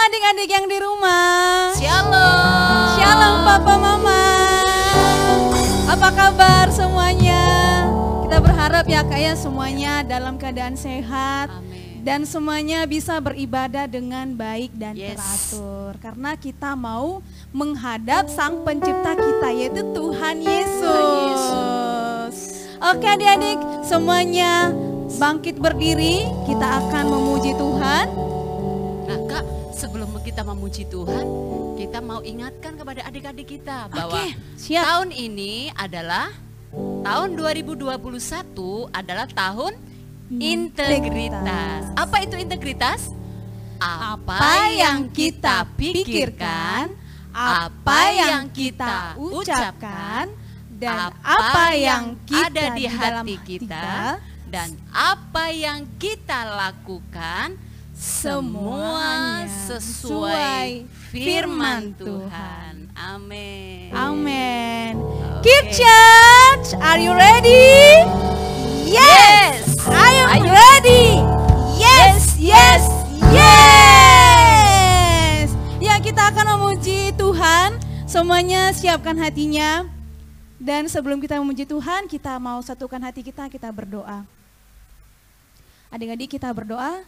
adik-adik yang di rumah. Shalom. Shalom Papa Mama. Apa kabar semuanya? Kita berharap ya Kak ya semuanya dalam keadaan sehat. Amin. Dan semuanya bisa beribadah dengan baik dan teratur. Karena kita mau menghadap Sang Pencipta kita yaitu Tuhan Yesus. Oke adik-adik semuanya bangkit berdiri, kita akan memuji Tuhan. Nah Kak, sebelum kita memuji Tuhan, kita mau ingatkan kepada adik-adik kita bahwa siap. tahun ini adalah tahun 2021 adalah tahun integritas. Apa itu integritas? Apa yang kita pikirkan, apa yang kita ucapkan, dan apa yang ada di hati kita, dan apa yang kita lakukan, semua sesuai firman Tuhan. Amin. Amin. Keep church, are you ready? Yes, I am ready. Yes, yes, yes. Ya, kita akan memuji Tuhan. Semuanya siapkan hatinya. Dan sebelum kita memuji Tuhan, kita mau satukan hati kita berdoa. Adik-adik kita berdoa.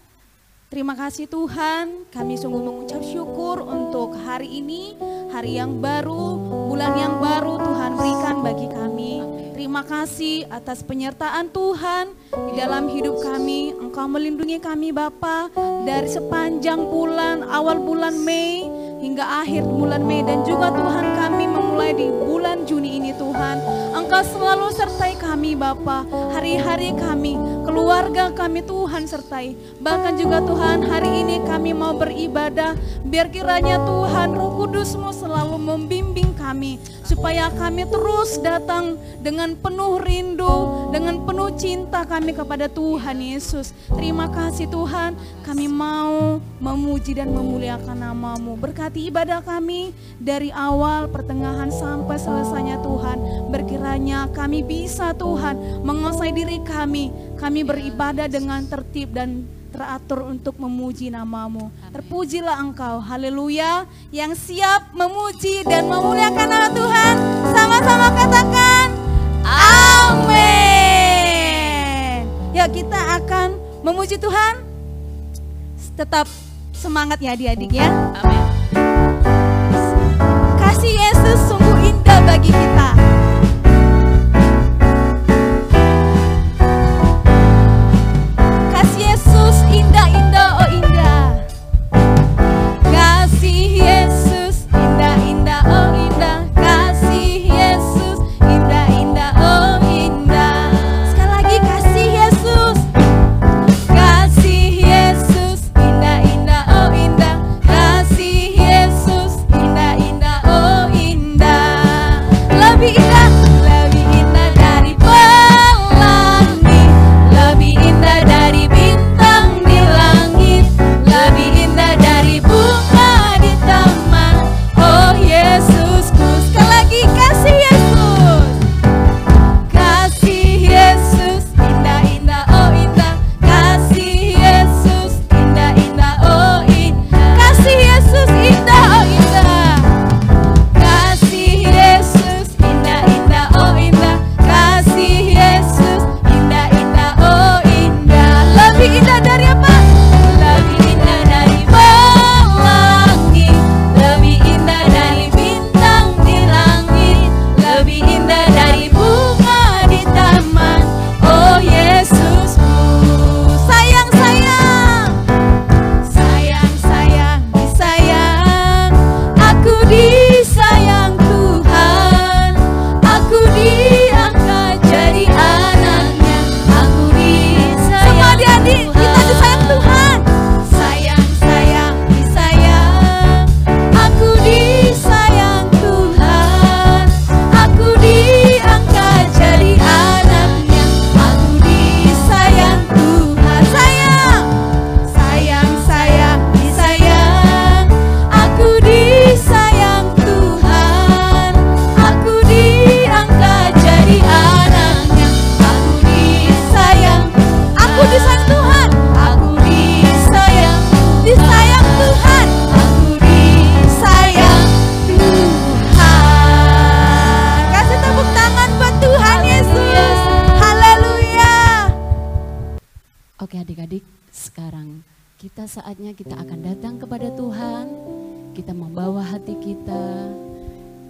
Terima kasih Tuhan, kami sungguh mengucap syukur untuk hari ini, hari yang baru, bulan yang baru Tuhan berikan bagi kami. Terima kasih atas penyertaan Tuhan di dalam hidup kami. Engkau melindungi kami Bapa dari sepanjang bulan, awal bulan Mei hingga akhir bulan Mei. Dan juga Tuhan kami memulai di bulan Juni ini Tuhan. Engkau selalu sertai kami Bapa, hari-hari kami, keluarga kami Tuhan sertai. Bahkan juga Tuhan hari ini kami mau beribadah. Biar kiranya Tuhan Roh Kudus-Mu selalu membimbing kami. Supaya kami terus datang dengan penuh rindu, dengan penuh cinta kami kepada Tuhan Yesus. Terima kasih Tuhan, kami mau memuji dan memuliakan nama-Mu. Berkati ibadah kami dari awal, pertengahan sampai selesainya Tuhan. Berkiranya kami bisa Tuhan menguasai diri kami. Kami beribadah dengan tertib dan teratur untuk memuji nama-Mu. Terpujilah Engkau, haleluya, yang siap memuji dan memuliakan nama Tuhan. Sama-sama katakan, amin. Ya, kita akan memuji Tuhan. Tetap semangat ya adik-adik ya. Amin. Kasih Yesus sungguh indah bagi kita. Indah-indah, oh indah. Kasih Yesus indah-indah, oh indah. Kasih Yesus indah-indah, oh indah. Sekali lagi kasih Yesus. Kasih Yesus indah-indah, oh indah. Kasih Yesus indah-indah, oh indah. Lebih Inilah saatnya kita akan datang kepada Tuhan. Kita membawa hati kita,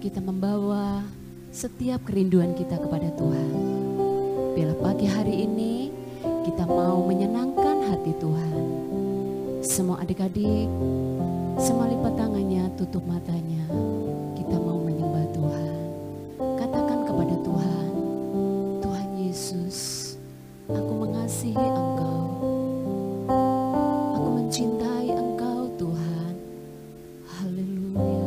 kita membawa setiap kerinduan kita kepada Tuhan. Bila pagi hari ini kita mau menyenangkan hati Tuhan. Semua adik-adik, semua lipat tangannya, tutup matanya. Kita mau menyembah Tuhan. Katakan kepada Tuhan, Tuhan Yesus, aku mengasihi Engkau. Aku mencintai Engkau Tuhan. Haleluya.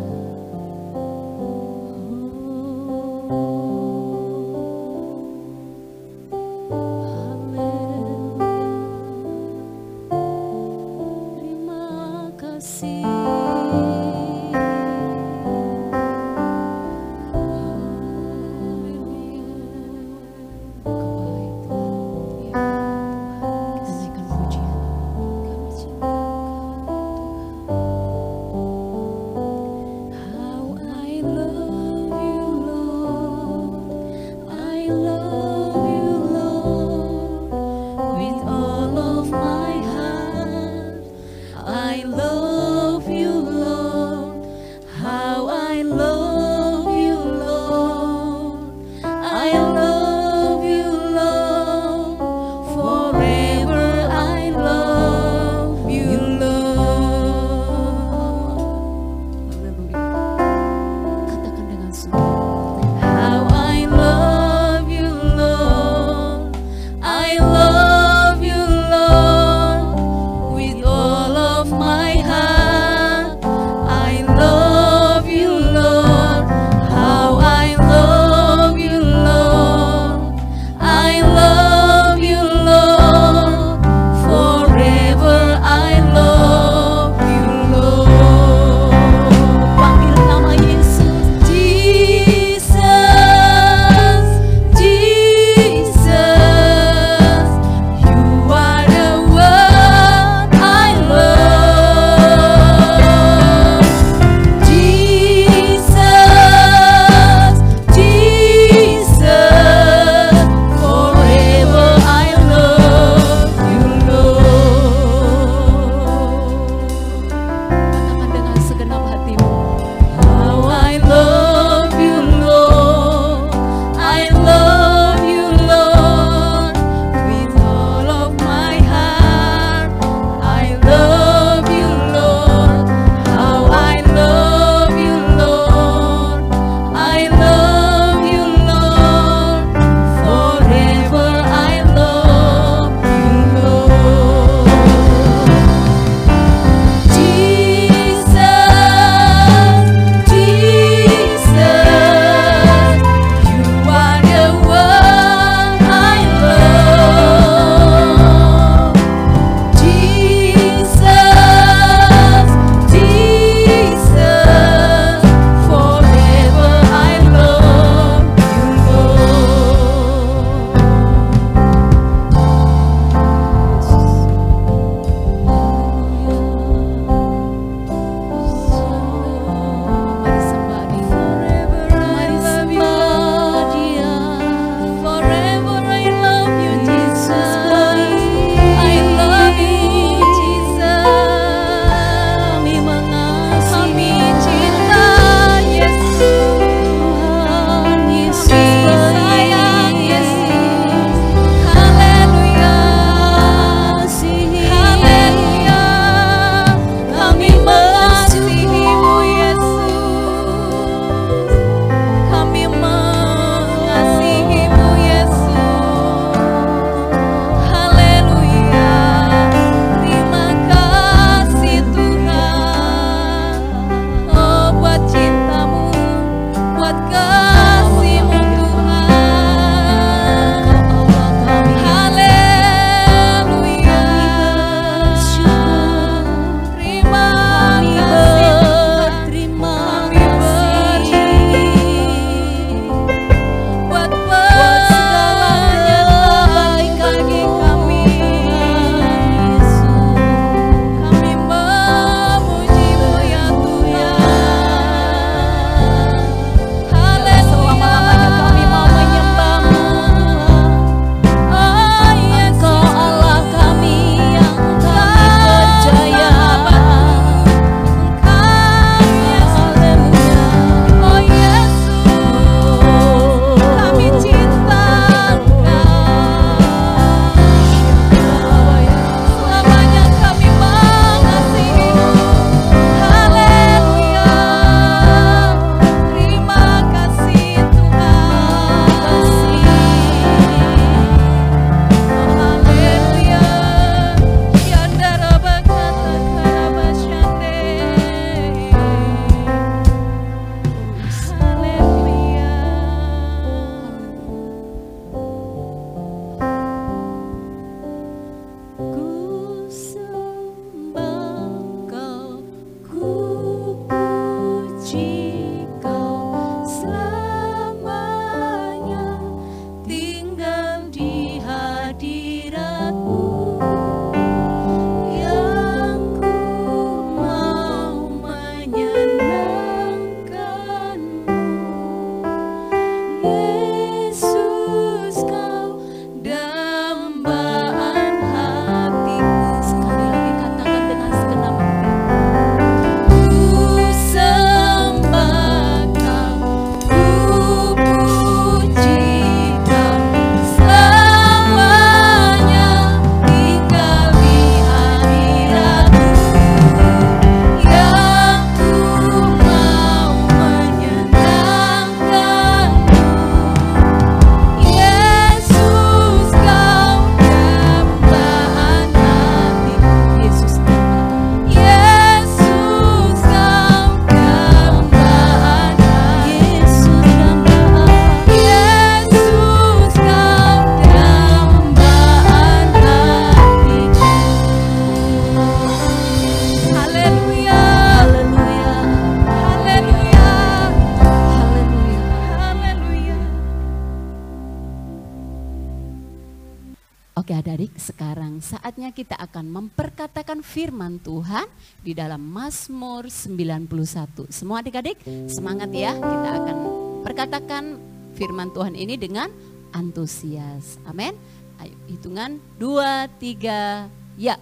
sekarang saatnya kita akan memperkatakan firman Tuhan di dalam Mazmur 91. Semua adik-adik semangat ya, kita akan perkatakan firman Tuhan ini dengan antusias. Amin. Ayo hitungan 2, 3, ya.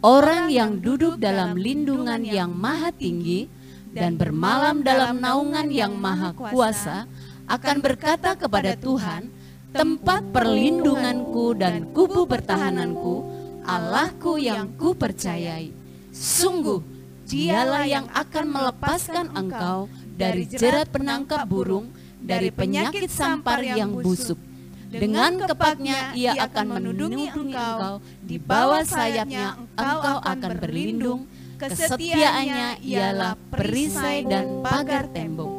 Orang yang duduk dalam lindungan yang maha tinggi dan bermalam dalam naungan yang maha kuasa akan berkata kepada Tuhan, tempat perlindunganku dan kubu pertahananku, Allahku yang kupercayai. Sungguh, dialah yang akan melepaskan engkau dari jerat penangkap burung, dari penyakit sampar yang busuk. Dengan kepaknya ia akan melindungi engkau, di bawah sayapnya engkau akan berlindung. Kesetiaannya ialah perisai dan pagar tembok.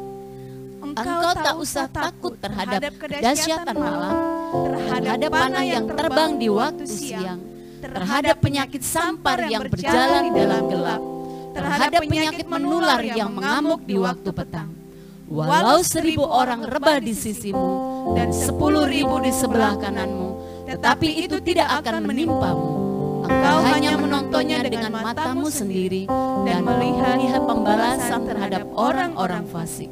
Engkau tak usah takut terhadap kedahsyatan malam, terhadap panah yang terbang di waktu siang, terhadap penyakit sampar yang berjalan dalam gelap, terhadap penyakit menular yang mengamuk di waktu petang. Walau 1.000 orang rebah di sisimu dan 10.000 di sebelah kananmu, tetapi itu tidak akan menimpamu. Engkau hanya menontonnya dengan matamu sendiri dan melihat pembalasan terhadap orang-orang fasik.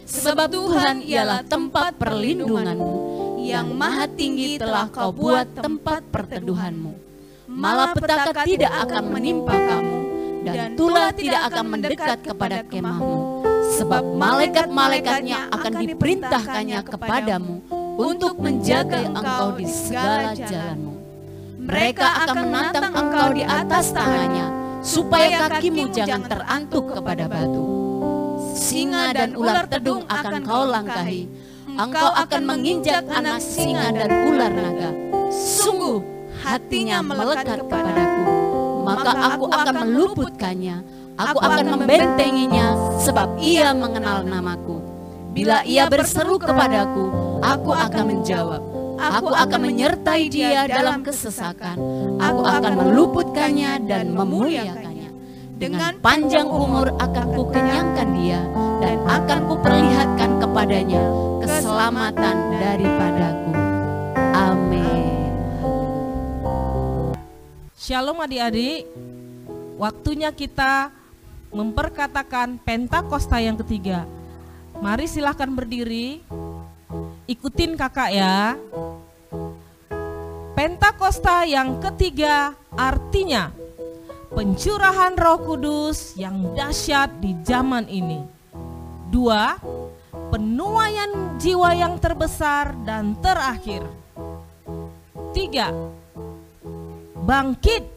Sebab Tuhan ialah tempat perlindunganmu, yang maha tinggi telah kau buat tempat perteduhanmu. Malapetaka tidak akan menimpa kamu, dan tulah tidak akan mendekat kepada kemahmu. Sebab malaikat-malaikatnya akan diperintahkannya kepadamu untuk menjaga engkau di segala jalanmu. Mereka akan menantang engkau di atas tangannya, supaya kakimu jangan terantuk kepada batu. Singa dan ular tedung akan kau langkahi. Engkau akan menginjak anak singa dan ular naga. Sungguh hatinya melekat kepadaku, maka aku akan meluputkannya. Aku akan membentenginya, sebab ia mengenal namaku. Bila ia berseru kepadaku, aku akan menjawab. Aku akan menyertai dia dalam kesesakan. Aku akan meluputkannya dan memuliakannya. Dengan panjang umur akan kukenyangkan dia, dan akan kuperlihatkan kepadanya keselamatan daripadaku. Amin. Shalom adik-adik, waktunya kita memperkatakan Pentakosta yang ketiga. Mari silahkan berdiri, ikutin kakak ya. Pentakosta yang ketiga artinya pencurahan Roh Kudus yang dahsyat di zaman ini. 2. Penuaian jiwa yang terbesar dan terakhir. 3. Bangkit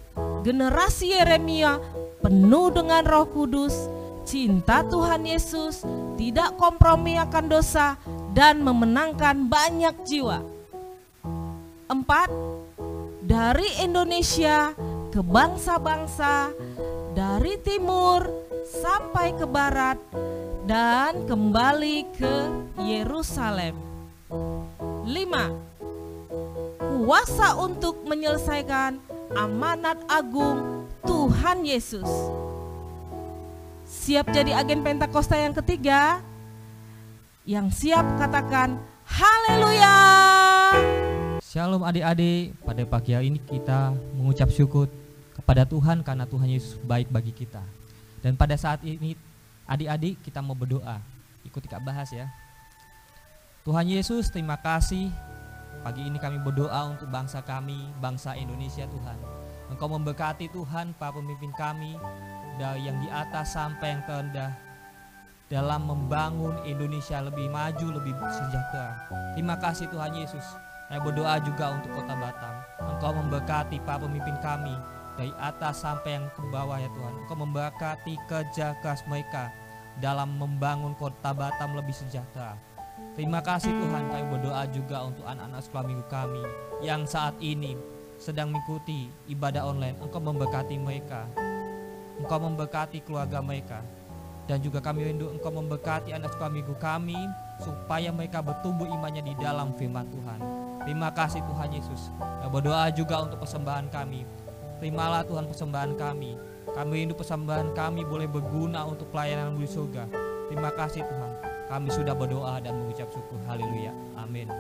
generasi Yeremia penuh dengan Roh Kudus, cinta Tuhan Yesus, tidak kompromi akan dosa, dan memenangkan banyak jiwa. 4. Dari Indonesia ke bangsa-bangsa, dari timur sampai ke barat, dan kembali ke Yerusalem. 5. Kuasa untuk menyelesaikan amanat agung Tuhan Yesus. Siap jadi agen Pentakosta yang ketiga? Yang siap katakan haleluya. Shalom adik-adik, pada pagi hari ini kita mengucap syukur kepada Tuhan karena Tuhan Yesus baik bagi kita. Dan pada saat ini adik-adik kita mau berdoa. Ikuti Kak Bahas ya. Tuhan Yesus, terima kasih. Pagi ini kami berdoa untuk bangsa kami, bangsa Indonesia Tuhan. Engkau memberkati Tuhan para pemimpin kami, dari yang di atas sampai yang terendah, dalam membangun Indonesia lebih maju, lebih sejahtera. Terima kasih Tuhan Yesus. Saya berdoa juga untuk Kota Batam. Engkau memberkati para pemimpin kami, dari atas sampai yang ke bawah ya Tuhan. Engkau memberkati kerja keras mereka dalam membangun Kota Batam lebih sejahtera. Terima kasih Tuhan, kami berdoa juga untuk anak-anak sekolah minggu kami yang saat ini sedang mengikuti ibadah online. Engkau memberkati mereka, Engkau memberkati keluarga mereka. Dan juga kami rindu Engkau memberkati anak sekolah minggu kami, supaya mereka bertumbuh imannya di dalam firman Tuhan. Terima kasih Tuhan Yesus. Kami berdoa juga untuk persembahan kami. Terimalah Tuhan persembahan kami. Kami rindu persembahan kami boleh berguna untuk pelayanan di surga. Terima kasih Tuhan. Kami sudah berdoa dan mengucap syukur. Haleluya. Amin.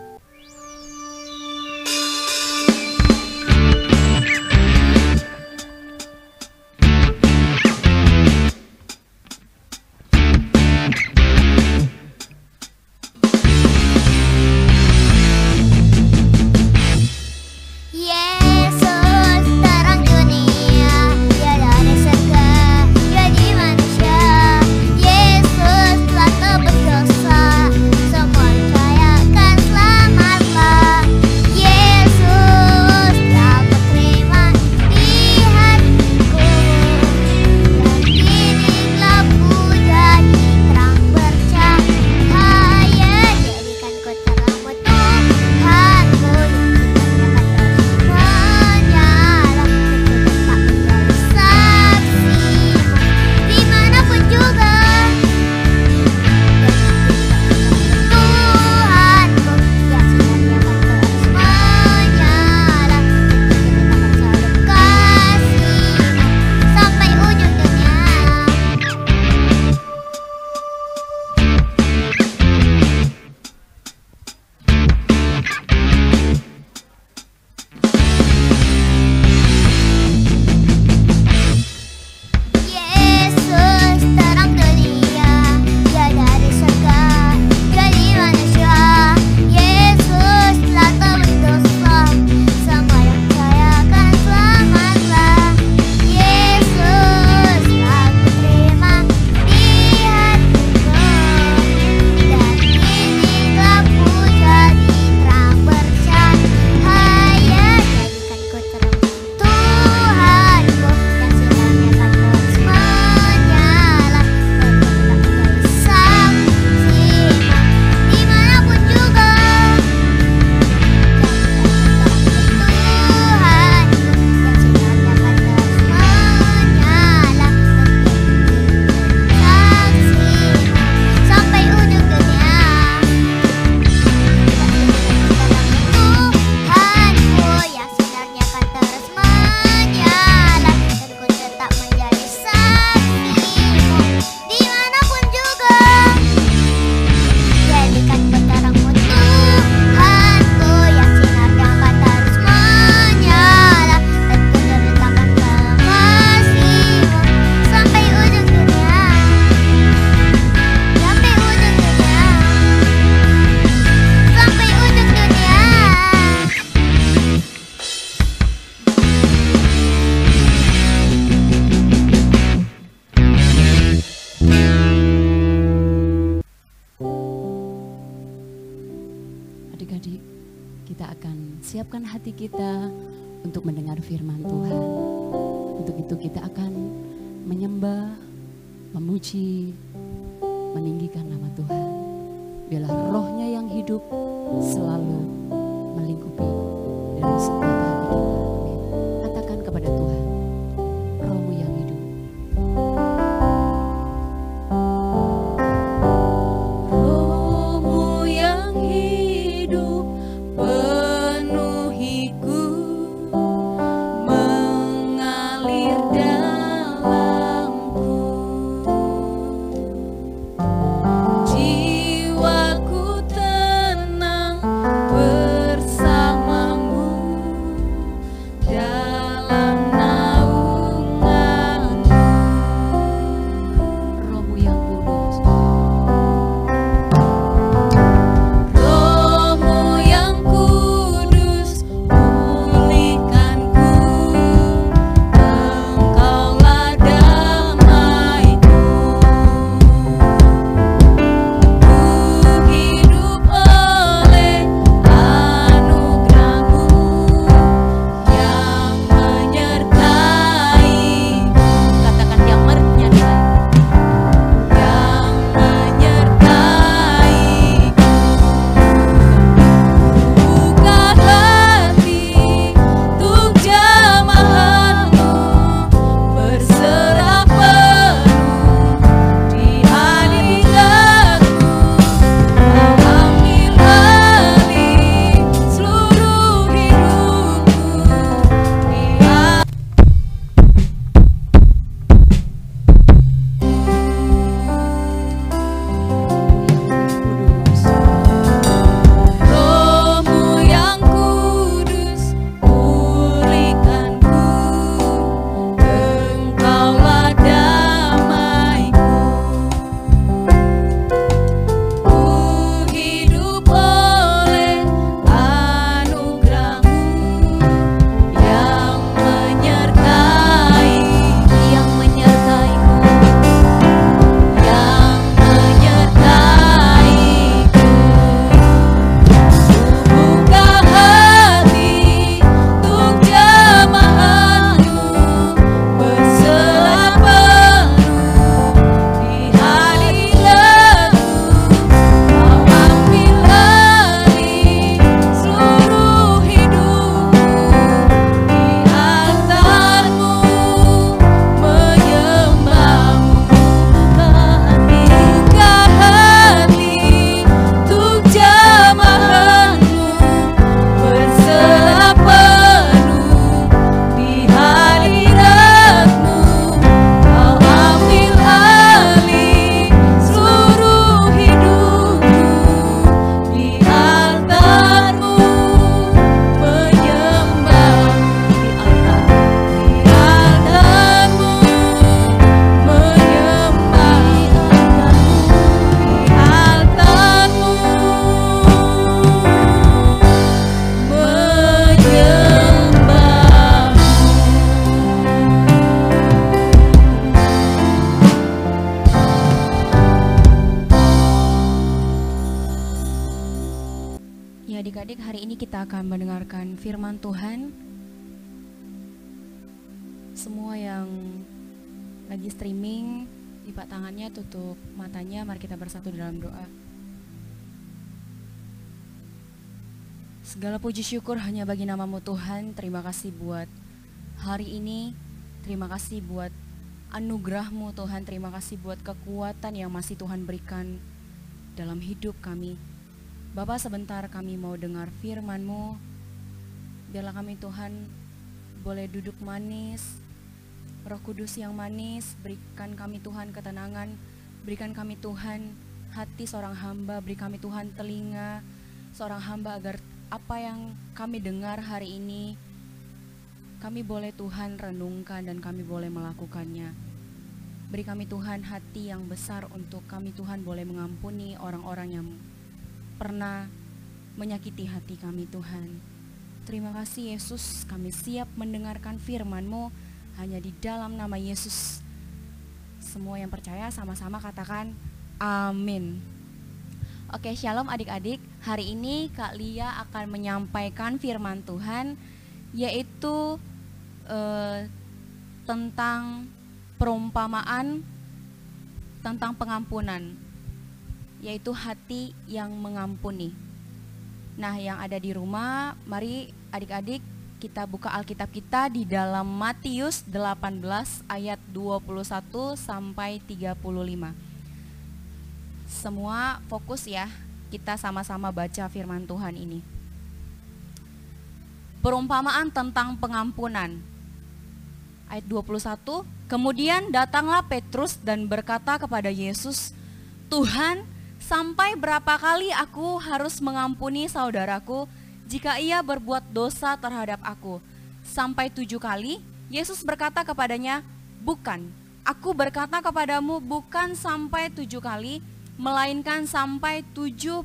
siapkan hati kita untuk mendengar firman Tuhan. Untuk itu kita akan menyembah, memuji, meninggikan nama Tuhan. Biarlah rohnya yang hidup selalu melingkupi dalam setiap hati kita. Amin. Katakan kepada Tuhan, rohmu yang hidup. Rohmu yang hidup penuhiku, mengalir dalamku. Jiwaku tenang bersamamu dalam naunganmu. Rohmu yang kudus, Rohmu yang kudus, pulihkanku. Engkaulah damaiku. Ku hidup oleh anugerah-Mu yang menyertai-Ku. Katakan yang menyertai-Ku. Yang menyertai-Ku. Buka hati untuk jamahan-Mu, berserah penuh di hadirat-Mu. Kau ambil alih seluruh hidupku di Rohmu yang kudus, pulihkanku. Engkaulah damaiku. Ku hidup oleh anugerah-Mu yang menyertai-Ku. Yang menyertai-Ku. Yang menyertai-Ku. Buka hati untuk jamahan-Mu, berserah penuh di hadirat-Mu. Kau ambil alih seluruh hidupku di altar-Mu, menyembah-Mu. Buka hati untuk jamahan-Mu, berserah penuh di hadirat-Mu. Kau ambil alih seluruh hidupku di altar-Mu, menyembah-Mu. Di altar-Mu, menyembah. Di altar-Mu, Ya, adik-adik, hari ini kita akan mendengarkan firman Tuhan. Semua yang lagi streaming, lipat tangannya, tutup matanya, mari kita bersatu dalam doa. Segala puji syukur hanya bagi nama-Mu Tuhan. Terima kasih buat hari ini. Terima kasih buat anugerah-Mu Tuhan. Terima kasih buat kekuatan yang masih Tuhan berikan dalam hidup kami. Bapak, sebentar kami mau dengar firman-Mu. Biarlah kami Tuhan boleh duduk manis. Roh Kudus yang manis, berikan kami Tuhan ketenangan. Berikan kami Tuhan hati seorang hamba. Beri kami Tuhan telinga seorang hamba, agar apa yang kami dengar hari ini kami boleh Tuhan renungkan dan kami boleh melakukannya. Beri kami Tuhan hati yang besar untuk kami Tuhan boleh mengampuni orang-orang yang pernah menyakiti hati kami Tuhan. Terima kasih Yesus, kami siap mendengarkan firman-Mu hanya di dalam nama Yesus. Semua yang percaya sama-sama katakan amin. Oke, shalom adik-adik. Hari ini Kak Lia akan menyampaikan firman Tuhan, yaitu tentang perumpamaan tentang pengampunan, yaitu hati yang mengampuni. Nah, yang ada di rumah, mari adik-adik kita buka Alkitab kita di dalam Matius 18 ayat 21 sampai 35. Semua fokus ya, kita sama-sama baca firman Tuhan ini. Perumpamaan tentang pengampunan. Ayat 21, kemudian datanglah Petrus dan berkata kepada Yesus, Tuhan, sampai berapa kali aku harus mengampuni saudaraku jika ia berbuat dosa terhadap aku? Sampai 7 kali? Yesus berkata kepadanya, bukan, aku berkata kepadamu bukan sampai 7 kali, melainkan sampai 70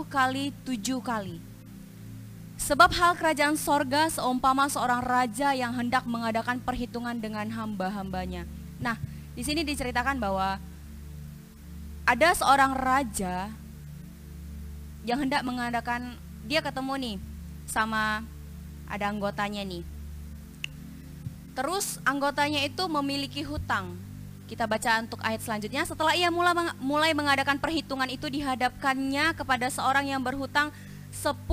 kali 7 kali. Sebab hal kerajaan sorga seumpama seorang raja yang hendak mengadakan perhitungan dengan hamba-hambanya. Nah, di sini diceritakan bahwa ada seorang raja yang hendak mengadakan, dia ketemu nih sama ada anggotanya nih. Terus anggotanya itu memiliki hutang. Kita baca untuk ayat selanjutnya. Setelah ia mulai mengadakan perhitungan itu, dihadapkannya kepada seorang yang berhutang 10.000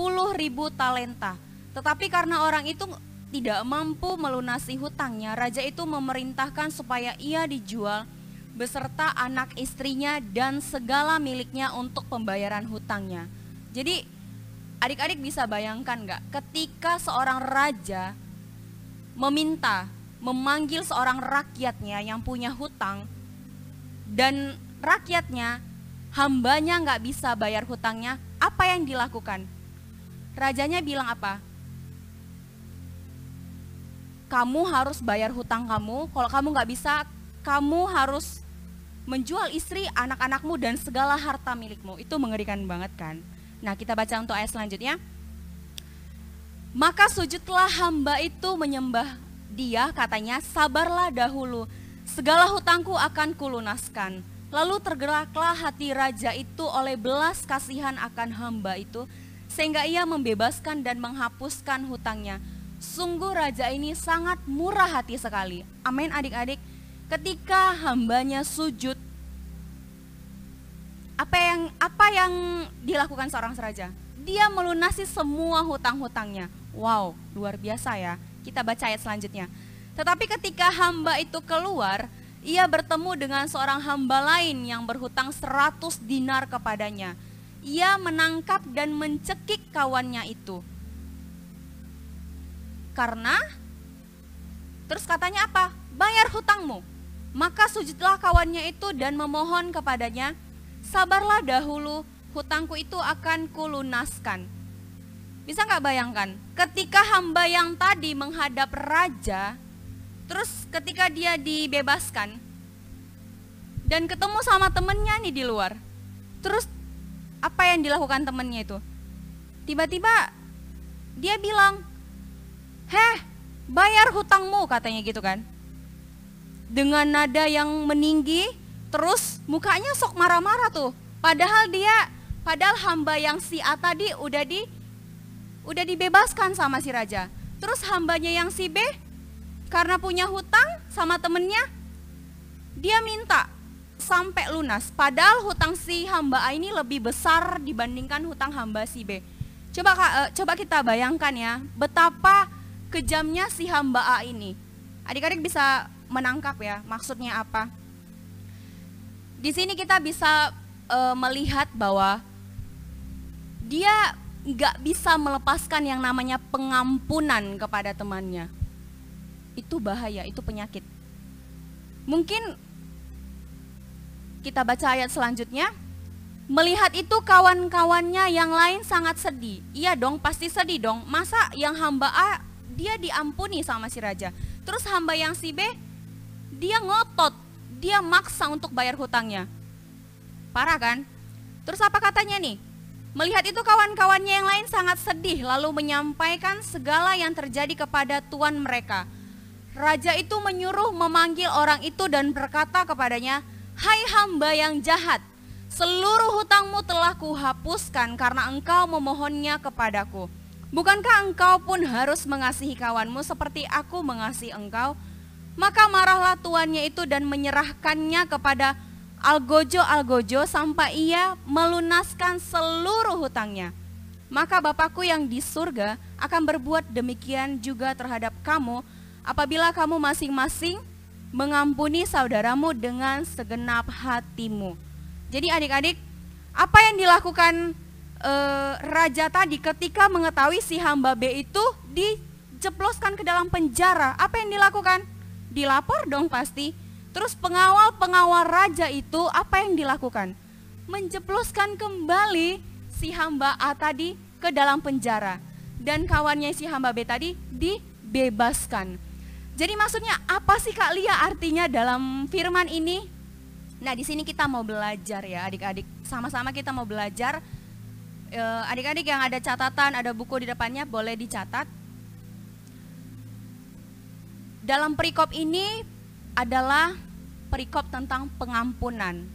talenta. Tetapi karena orang itu tidak mampu melunasi hutangnya, raja itu memerintahkan supaya ia dijual beserta anak istrinya dan segala miliknya untuk pembayaran hutangnya. Jadi adik-adik bisa bayangkan gak, ketika seorang raja memanggil seorang rakyatnya yang punya hutang, dan rakyatnya, hambanya gak bisa bayar hutangnya, apa yang dilakukan? Rajanya bilang apa? Kamu harus bayar hutang kamu, kalau kamu gak bisa, kamu harus menjual istri, anak-anakmu, dan segala harta milikmu. Itu mengerikan banget kan? Nah, kita baca untuk ayat selanjutnya. Maka sujudlah hamba itu menyembah dia, katanya, sabarlah dahulu, segala hutangku akan kulunaskan. Lalu tergeraklah hati raja itu oleh belas kasihan akan hamba itu, sehingga ia membebaskan dan menghapuskan hutangnya. Sungguh raja ini sangat murah hati sekali. Amin adik-adik. Ketika hambanya sujud, apa yang dilakukan seorang raja? Dia melunasi semua hutang-hutangnya. Wow, luar biasa ya. Kita baca ayat selanjutnya. Tetapi ketika hamba itu keluar, ia bertemu dengan seorang hamba lain yang berhutang 100 dinar kepadanya. Ia menangkap dan mencekik kawannya itu. Karena, terus katanya apa? Bayar hutangmu. Maka sujudlah kawannya itu dan memohon kepadanya, sabarlah dahulu, hutangku itu akan kulunaskan. Bisa gak bayangkan, ketika hamba yang tadi menghadap raja, terus ketika dia dibebaskan, dan ketemu sama temennya nih di luar, terus apa yang dilakukan temennya itu? Tiba-tiba dia bilang, heh, bayar hutangmu, katanya gitu kan. Dengan nada yang meninggi, terus mukanya sok marah-marah tuh. Padahal hamba yang si A tadi udah dibebaskan sama si raja. Terus hambanya yang si B, karena punya hutang sama temennya, dia minta sampai lunas. Padahal hutang si hamba A ini lebih besar dibandingkan hutang hamba si B. Coba kita bayangkan ya, betapa kejamnya si hamba A ini. Adik-adik bisa menangkap ya maksudnya apa. Di sini kita bisa melihat bahwa dia nggak bisa melepaskan yang namanya pengampunan kepada temannya. Itu bahaya, itu penyakit. Mungkin kita baca ayat selanjutnya. Melihat itu kawan-kawannya yang lain sangat sedih. Iya dong, pasti sedih dong. Masa yang hamba A dia diampuni sama si raja, terus hamba yang si B dia ngotot, dia maksa untuk bayar hutangnya. Parah kan? Terus apa katanya nih? Melihat itu kawan-kawannya yang lain sangat sedih, lalu menyampaikan segala yang terjadi kepada tuan mereka. Raja itu menyuruh memanggil orang itu dan berkata kepadanya, hai hamba yang jahat, seluruh hutangmu telah kuhapuskan karena engkau memohonnya kepadaku. Bukankah engkau pun harus mengasihi kawanmu seperti aku mengasihi engkau? Maka marahlah tuannya itu dan menyerahkannya kepada algojo sampai ia melunaskan seluruh hutangnya. Maka Bapakku yang di surga akan berbuat demikian juga terhadap kamu apabila kamu masing-masing mengampuni saudaramu dengan segenap hatimu. Jadi adik-adik, apa yang dilakukan raja tadi ketika mengetahui si hamba B itu dijeploskan ke dalam penjara? Apa yang dilakukan? Dilapor dong pasti. Terus pengawal raja itu apa yang dilakukan? Menjeploskan kembali si hamba A tadi ke dalam penjara. Dan kawannya si hamba B tadi dibebaskan. Jadi maksudnya apa sih Kak Lia artinya dalam firman ini? Nah di sini kita mau belajar ya adik-adik, sama-sama kita mau belajar. Adik-adik yang ada catatan, ada buku di depannya boleh dicatat. Dalam perikop ini adalah perikop tentang pengampunan.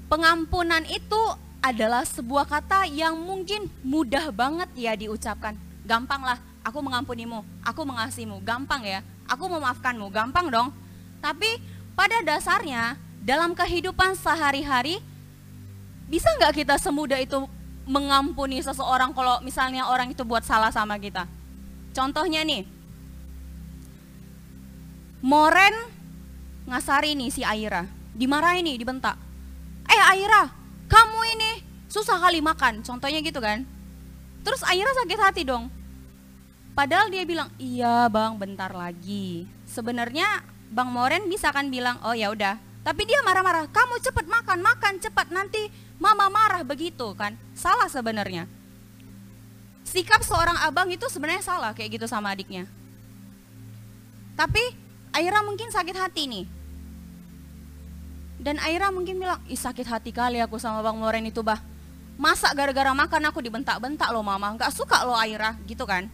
Pengampunan itu adalah sebuah kata yang mungkin mudah banget ya diucapkan. Gampang lah, aku mengampunimu, aku mengasihimu, gampang ya. Aku memaafkanmu, gampang dong. Tapi pada dasarnya dalam kehidupan sehari-hari, bisa nggak kita semudah itu mengampuni seseorang kalau misalnya orang itu buat salah sama kita? Contohnya nih, Moren ngasari nih si Aira, dimarahin nih, dibentak. Aira, kamu ini susah kali makan, contohnya gitu kan. Terus Aira sakit hati dong. Padahal dia bilang, iya bang, bentar lagi. Sebenarnya Bang Moren bisa kan bilang, oh ya udah. Tapi dia marah-marah, kamu cepet makan cepat, nanti mama marah, begitu kan. Salah sebenarnya. Sikap seorang abang itu sebenarnya salah kayak gitu sama adiknya. Tapi Aira mungkin sakit hati nih. Dan Aira mungkin bilang, ih sakit hati kali aku sama Bang Moren itu bah. Masa gara-gara makan aku dibentak-bentak loh mama, gak suka loh Aira, gitu kan.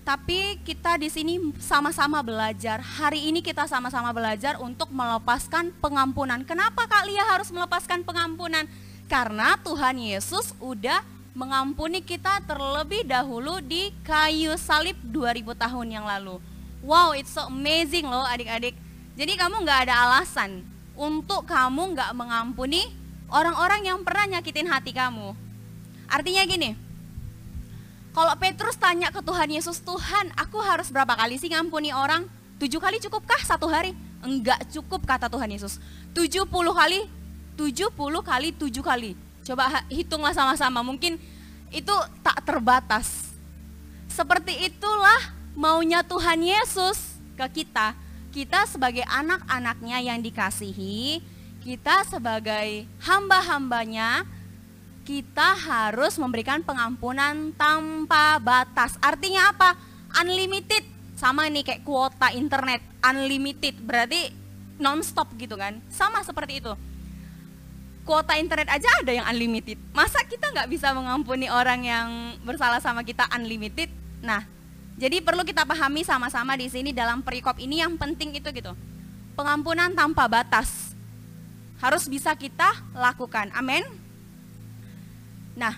Tapi kita di sini sama-sama belajar. Hari ini kita sama-sama belajar untuk melepaskan pengampunan. Kenapa Kak Lia harus melepaskan pengampunan? Karena Tuhan Yesus udah mengampuni kita terlebih dahulu di kayu salib 2000 tahun yang lalu. Wow, it's so amazing loh adik-adik. Jadi kamu gak ada alasan untuk kamu gak mengampuni orang-orang yang pernah nyakitin hati kamu. Artinya gini, kalau Petrus tanya ke Tuhan Yesus, Tuhan aku harus berapa kali sih ngampuni orang? 7 kali cukupkah satu hari? Enggak cukup kata Tuhan Yesus. 70 kali 7 kali. Coba hitunglah sama-sama, mungkin itu tak terbatas. Seperti itulah maunya Tuhan Yesus ke kita. Kita sebagai anak-anaknya yang dikasihi, kita sebagai hamba-hambanya, kita harus memberikan pengampunan tanpa batas. Artinya apa? Unlimited. Sama nih kayak kuota internet, unlimited. Berarti non-stop gitu kan. Sama seperti itu. Kuota internet aja ada yang unlimited. Masa kita nggak bisa mengampuni orang yang bersalah sama kita unlimited? Nah, jadi perlu kita pahami sama-sama di sini dalam perikop ini yang penting itu gitu. Pengampunan tanpa batas. Harus bisa kita lakukan. Amin. Nah,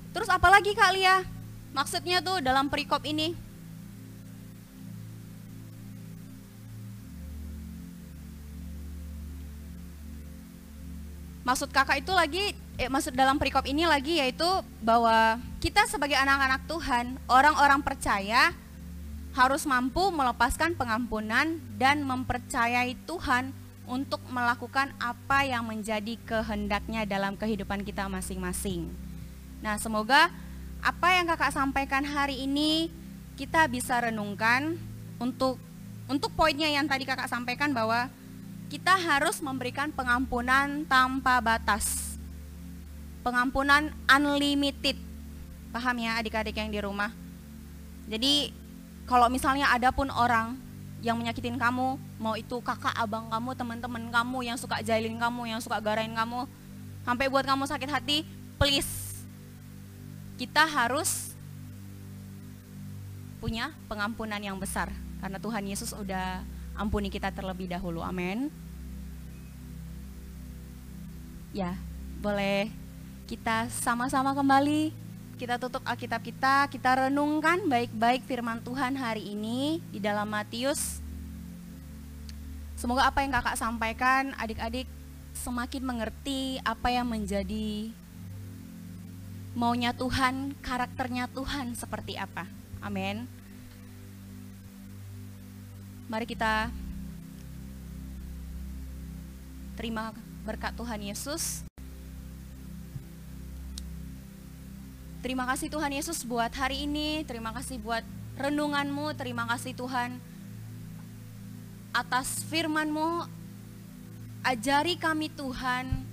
terus apalagi Kak Lia? Maksudnya tuh dalam perikop ini? Maksud kakak itu lagi, maksud dalam perikop ini lagi yaitu bahwa kita sebagai anak-anak Tuhan, orang-orang percaya harus mampu melepaskan pengampunan dan mempercayai Tuhan untuk melakukan apa yang menjadi kehendaknya dalam kehidupan kita masing-masing. Nah, semoga apa yang kakak sampaikan hari ini kita bisa renungkan untuk poinnya yang tadi kakak sampaikan bahwa kita harus memberikan pengampunan tanpa batas. Pengampunan unlimited. Paham ya adik-adik yang di rumah? Jadi kalau misalnya ada pun orang yang menyakitin kamu, mau itu kakak, abang kamu, teman-teman kamu yang suka jahilin kamu, yang suka garain kamu, sampai buat kamu sakit hati, please. Kita harus punya pengampunan yang besar karena Tuhan Yesus udah ampuni kita terlebih dahulu. Amin. Ya, boleh kita sama-sama kembali, kita tutup Alkitab kita renungkan baik-baik firman Tuhan hari ini di dalam Matius. Semoga apa yang kakak sampaikan, adik-adik semakin mengerti apa yang menjadi maunya Tuhan, karakternya Tuhan seperti apa. Amin. Mari kita terima berkat Tuhan Yesus. Terima kasih Tuhan Yesus buat hari ini, terima kasih buat renungan-Mu, terima kasih Tuhan atas firman-Mu. Ajari kami Tuhan,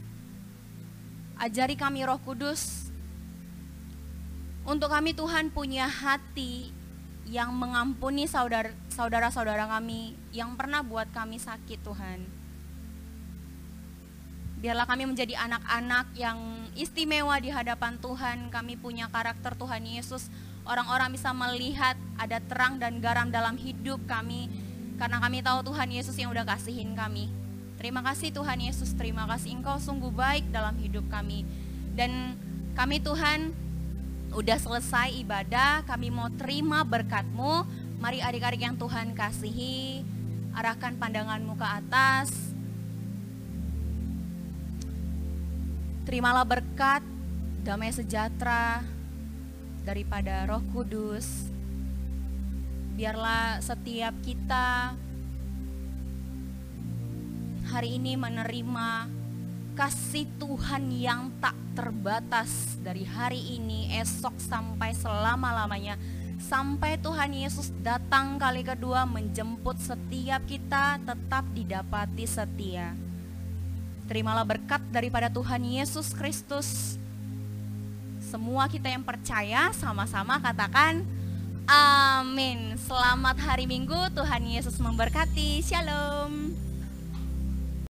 ajari kami Roh Kudus, untuk kami Tuhan punya hati yang mengampuni saudara-saudara kami yang pernah buat kami sakit Tuhan. Biarlah kami menjadi anak-anak yang istimewa di hadapan Tuhan. Kami punya karakter Tuhan Yesus. Orang-orang bisa melihat ada terang dan garam dalam hidup kami, karena kami tahu Tuhan Yesus yang udah kasihin kami. Terima kasih Tuhan Yesus, terima kasih Engkau sungguh baik dalam hidup kami. Dan kami Tuhan udah selesai ibadah, kami mau terima berkat-Mu. Mari adik-adik yang Tuhan kasihi, arahkan pandangan-Mu ke atas. Terimalah berkat, damai sejahtera daripada Roh Kudus. Biarlah setiap kita hari ini menerima kasih Tuhan yang tak terbatas dari hari ini, esok sampai selama-lamanya. Sampai Tuhan Yesus datang kali kedua menjemput setiap kita tetap didapati setia. Terimalah berkat daripada Tuhan Yesus Kristus. Semua kita yang percaya sama-sama katakan amin. Selamat hari Minggu, Tuhan Yesus memberkati. Shalom.